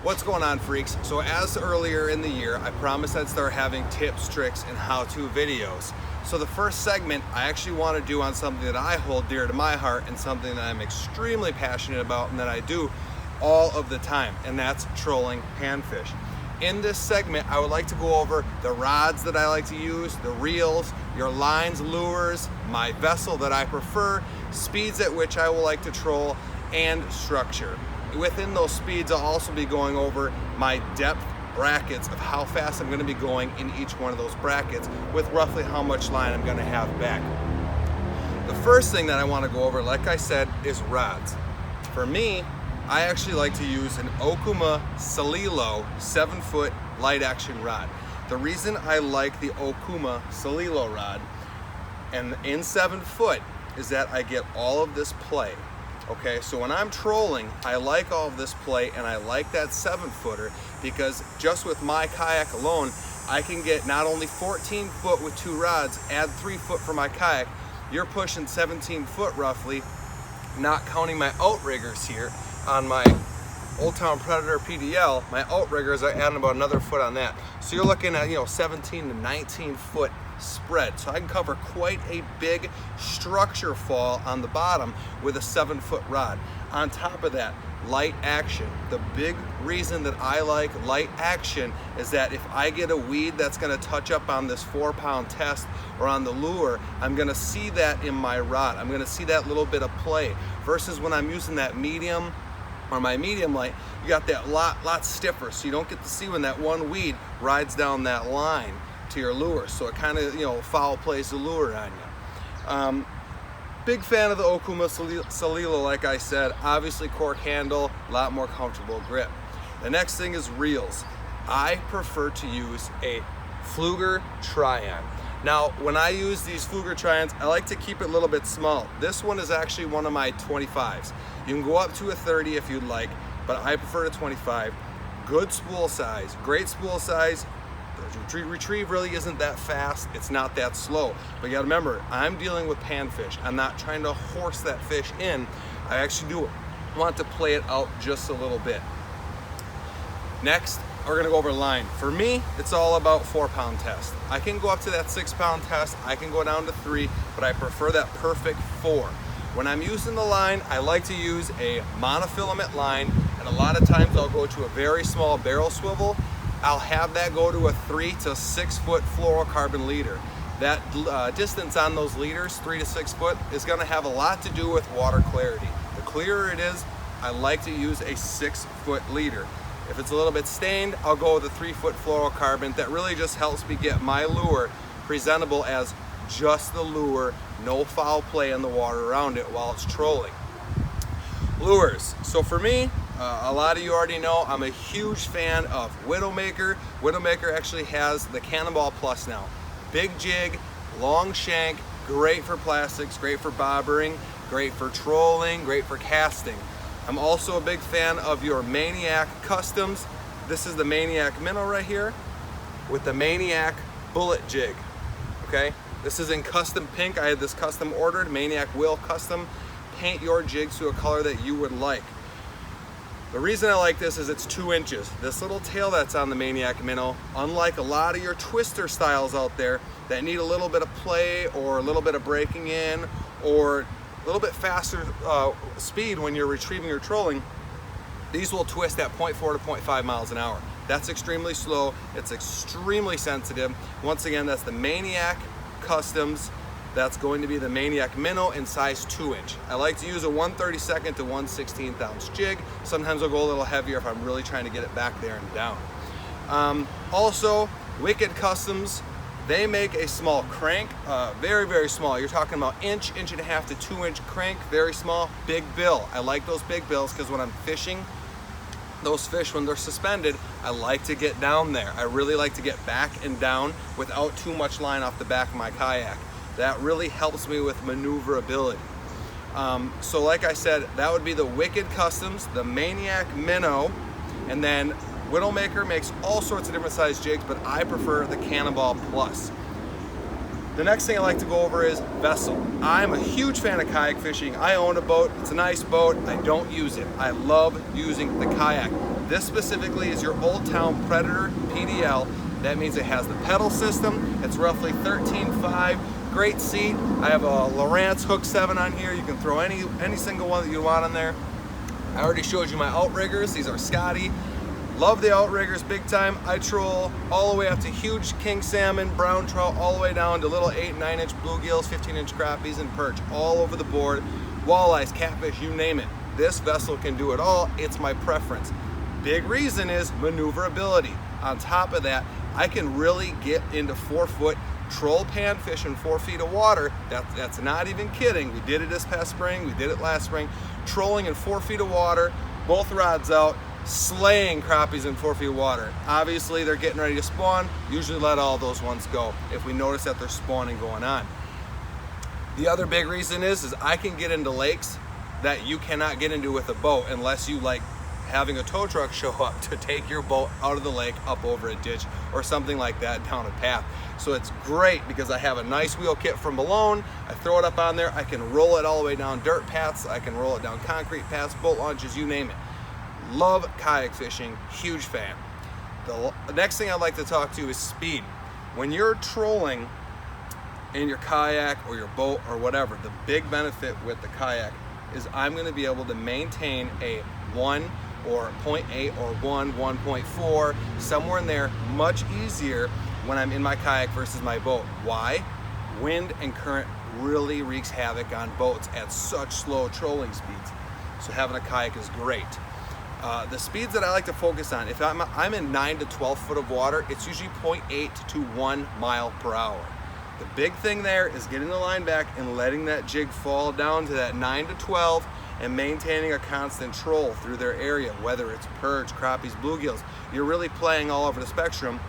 What's going on, freaks? So as earlier in the year, I promised I'd start having tips, tricks, and how-to videos. So the first segment I actually want to do on something that I hold dear to my heart and something that I'm extremely passionate about and that I do all of the time, and that's trolling panfish. In this segment, I would like to go over the rods that I like to use, the reels, your lines, lures, my vessel that I prefer, speeds at which I will like to troll, and structure. Within those speeds, I'll also be going over my depth brackets of how fast I'm going to be going in each one of those brackets with roughly how much line I'm going to have back. The first thing that I want to go over, like I said, is rods. For me, I actually like to use an Okuma Salilo 7-foot light action rod. The reason I like the Okuma Salilo rod and in 7 foot is that I get all of this play. Okay, so when I'm trolling, I like all of this play and I like that 7-footer because just with my kayak alone, I can get not only 14 foot with 2 rods, add 3 foot for my kayak, you're pushing 17 foot roughly, not counting my outriggers here on my Old Town Predator PDL. My outriggers are adding about another foot on that. So you're looking at, 17 to 19 foot spread. So I can cover quite a big structure fall on the bottom with a 7-foot rod. On top of that, light action. The big reason that I like light action is that if I get a weed that's going to touch up on this 4-pound test or on the lure, I'm going to see that in my rod. I'm going to see that little bit of play versus when I'm using that medium or my medium light, you got that lot stiffer, so you don't get to see when that one weed rides down that line to your lure, so it kind of foul plays the lure on you. Big fan of the Okuma Salilo, like I said. Obviously cork handle, a lot more comfortable grip. The next thing is reels. I prefer to use a Pflueger Trion. Now, when I use these Pflueger Trions, I like to keep it a little bit small. This one is actually one of my 25s. You can go up to a 30 if you'd like, but I prefer a 25. Good spool size, great spool size. The retrieve really isn't that fast, it's not that slow. But you gotta remember, I'm dealing with panfish. I'm not trying to horse that fish in. I actually do want to play it out just a little bit. Next, we're gonna go over line. For me, it's all about 4-pound test. I can go up to that 6-pound test, I can go down to 3, but I prefer that perfect 4. When I'm using the line, I like to use a monofilament line, and a lot of times I'll go to a very small barrel swivel. I'll have that go to a 3 to 6 foot fluorocarbon leader. That distance on those leaders, 3 to 6 foot, is gonna have a lot to do with water clarity. The clearer it is, I like to use a 6-foot leader. If it's a little bit stained, I'll go with a 3-foot fluorocarbon. That really just helps me get my lure presentable as just the lure, no foul play in the water around it while it's trolling. Lures. So for me, a lot of you already know I'm a huge fan of Widowmaker. Widowmaker actually has the Cannonball Plus now. Big jig, long shank, great for plastics, great for bobbering, great for trolling, great for casting. I'm also a big fan of your Maniac Customs. This is the Maniac Minnow right here with the Maniac Bullet Jig, okay? This is in custom pink. I had this custom ordered. Maniac will custom paint your jigs to a color that you would like. The reason I like this is it's 2 inches. This little tail that's on the Maniac Minnow, unlike a lot of your twister styles out there that need a little bit of play or a little bit of breaking in or a little bit faster speed when you're retrieving or trolling, these will twist at 0.4 to 0.5 miles an hour. That's extremely slow. It's extremely sensitive. Once again, that's the Maniac Customs. That's going to be the Maniac Minnow in size 2-inch. I like to use a 1/32 to 1/16 ounce jig. Sometimes I'll go a little heavier if I'm really trying to get it back there and down. Also, Wicked Customs, they make a small crank, very, very small. You're talking about inch and a half to 2-inch crank, very small, big bill. I like those big bills because when I'm fishing, those fish, when they're suspended, I like to get down there. I really like to get back and down without too much line off the back of my kayak. That really helps me with maneuverability. So like I said, that would be the Wicked Customs, the Maniac Minnow, and then Widowmaker makes all sorts of different size jigs, but I prefer the Cannonball Plus. The next thing I like to go over is vessel. I'm a huge fan of kayak fishing. I own a boat, it's a nice boat, I don't use it. I love using the kayak. This specifically is your Old Town Predator PDL. That means it has the pedal system. It's roughly 13.5. Great seat. I have a Lowrance Hook 7 on here. You can throw any single one that you want on there. I already showed you my outriggers. These are Scotty. Love the outriggers big time. I troll all the way up to huge king salmon, brown trout, all the way down to little 8 and 9 inch bluegills, 15-inch crappies and perch all over the board. Walleyes, catfish, you name it. This vessel can do it all. It's my preference. Big reason is maneuverability. On top of that, I can really get into 4-foot troll panfish in 4 feet of water. That's not even kidding. We did it this past spring. We did it last spring. Trolling in 4 feet of water, both rods out, slaying crappies in 4 feet of water. Obviously, they're getting ready to spawn. Usually let all those ones go if we notice that they're spawning going on. The other big reason is I can get into lakes that you cannot get into with a boat unless you like having a tow truck show up to take your boat out of the lake up over a ditch or something like that down a path. So it's great because I have a nice wheel kit from Malone. I throw it up on there. I can roll it all the way down dirt paths. I can roll it down concrete paths, boat launches, you name it. Love kayak fishing, huge fan. The next thing I'd like to talk to is speed. When you're trolling in your kayak or your boat or whatever, the big benefit with the kayak is I'm going to be able to maintain a 1 or 0.8 or 1.4, somewhere in there, much easier when I'm in my kayak versus my boat. Why? Wind and current really wreaks havoc on boats at such slow trolling speeds. So having a kayak is great. The speeds that I like to focus on, if I'm in 9 to 12 foot of water, it's usually 0.8 to 1 mile per hour. The big thing there is getting the line back and letting that jig fall down to that 9 to 12 and maintaining a constant troll through their area, whether it's perch, crappies, bluegills. You're really playing all over the spectrum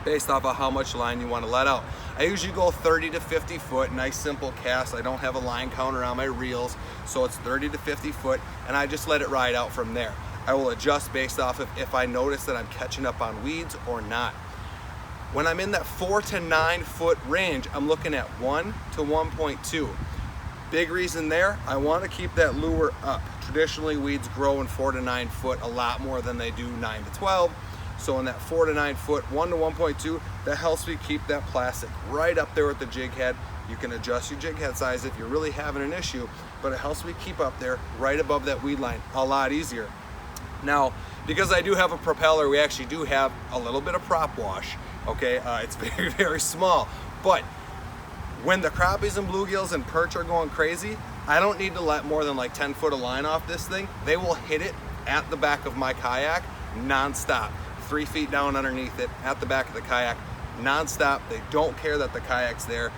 based off of how much line you want to let out. I usually go 30 to 50 foot, nice simple cast. I don't have a line counter on my reels, so it's 30 to 50 foot, and I just let it ride out from there. I will adjust based off of if I notice that I'm catching up on weeds or not. When I'm in that 4 to 9 foot range, I'm looking at 1 to 1.2. Big reason there, I want to keep that lure up. Traditionally, weeds grow in 4 to 9 foot a lot more than they do 9 to 12. So in that 4 to 9 foot, 1 to 1.2, that helps me keep that plastic right up there with the jig head. You can adjust your jig head size if you're really having an issue, but it helps me keep up there right above that weed line a lot easier. Now, because I do have a propeller, we actually do have a little bit of prop wash. Okay, it's very, very small, but when the crappies and bluegills and perch are going crazy, I don't need to let more than like 10 foot of line off this thing. They will hit it at the back of my kayak non-stop, 3 feet down underneath it at the back of the kayak non-stop. They don't care that the kayak's there.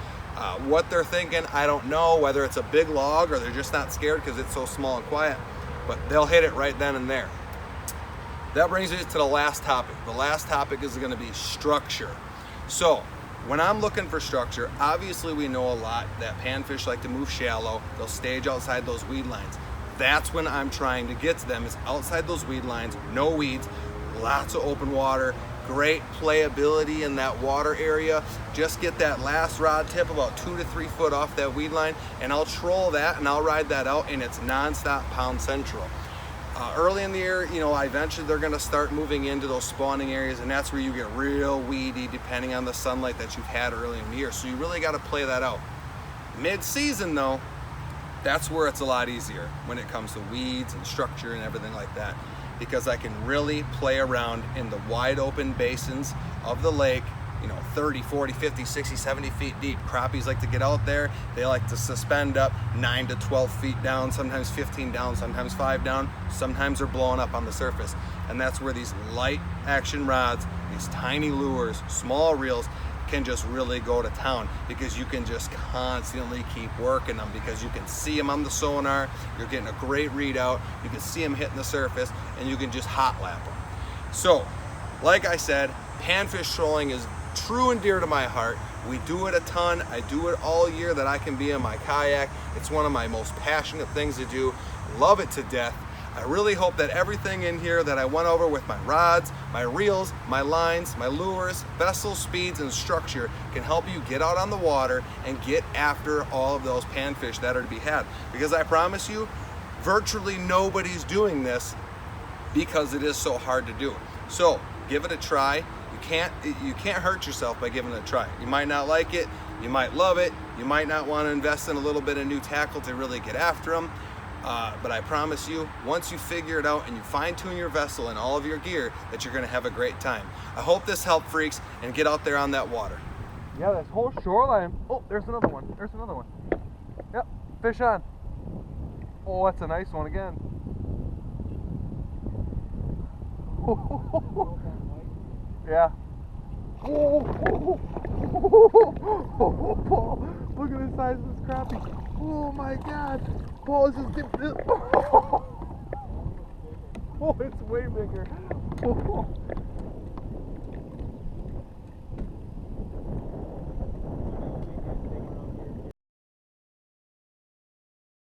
What they're thinking, I don't know, whether it's a big log or they're just not scared because it's so small and quiet, but they'll hit it right then and there. That brings me to the last topic. The last topic is going to be structure. So when I'm looking for structure, obviously we know a lot that panfish like to move shallow. They'll stage outside those weed lines. That's when I'm trying to get to them, is outside those weed lines, no weeds, lots of open water, great playability in that water area. Just get that last rod tip about 2 to 3 foot off that weed line, and I'll troll that and I'll ride that out, and it's non-stop pound central. Early in the year, eventually they're going to start moving into those spawning areas, and that's where you get real weedy depending on the sunlight that you've had early in the year. So you really got to play that out. Mid-season though, that's where it's a lot easier when it comes to weeds and structure and everything like that, because I can really play around in the wide open basins of the lake, 30, 40, 50, 60, 70 feet deep. Crappies like to get out there. They like to suspend up 9 to 12 feet down, sometimes 15 down, sometimes 5 down. Sometimes they're blowing up on the surface. And that's where these light action rods, these tiny lures, small reels can just really go to town, because you can just constantly keep working them, because you can see them on the sonar. You're getting a great readout. You can see them hitting the surface, and you can just hot lap them. So, like I said, panfish trolling is true and dear to my heart. We do it a ton. I do it all year that I can be in my kayak. It's one of my most passionate things to do. Love it to death. I really hope that everything in here that I went over with my rods, my reels, my lines, my lures, vessel speeds, and structure can help you get out on the water and get after all of those panfish that are to be had. Because I promise you, virtually nobody's doing this because it is so hard to do. So give it a try. You can't hurt yourself by giving it a try. You might not like it, you might love it, you might not want to invest in a little bit of new tackle to really get after them. But I promise you, once you figure it out and you fine-tune your vessel and all of your gear, that you're going to have a great time. I hope this helped, freaks, and get out there on that water. Yeah, this whole shoreline. Oh, there's another one. There's another one. Yep, fish on. Oh, that's a nice one again. Yeah. Paul, look at the size of this crappie. Oh my God. Paul is just getting this. Oh, it's way bigger.